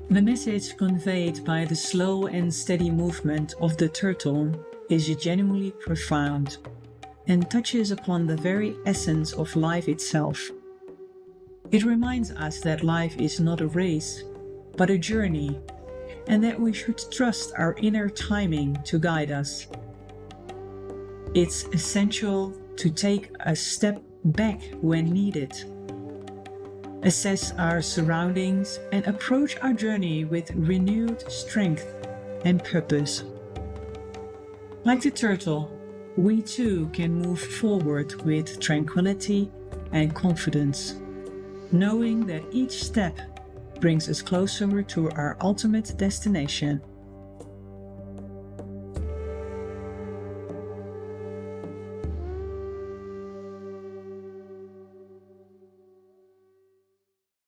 The message conveyed by the slow and steady movement of the turtle is genuinely profound and touches upon the very essence of life itself. It reminds us that life is not a race, but a journey, and that we should trust our inner timing to guide us. It's essential to take a step back when needed, assess our surroundings, and approach our journey with renewed strength and purpose. Like the turtle, we too can move forward with tranquility and confidence, knowing that each step brings us closer to our ultimate destination.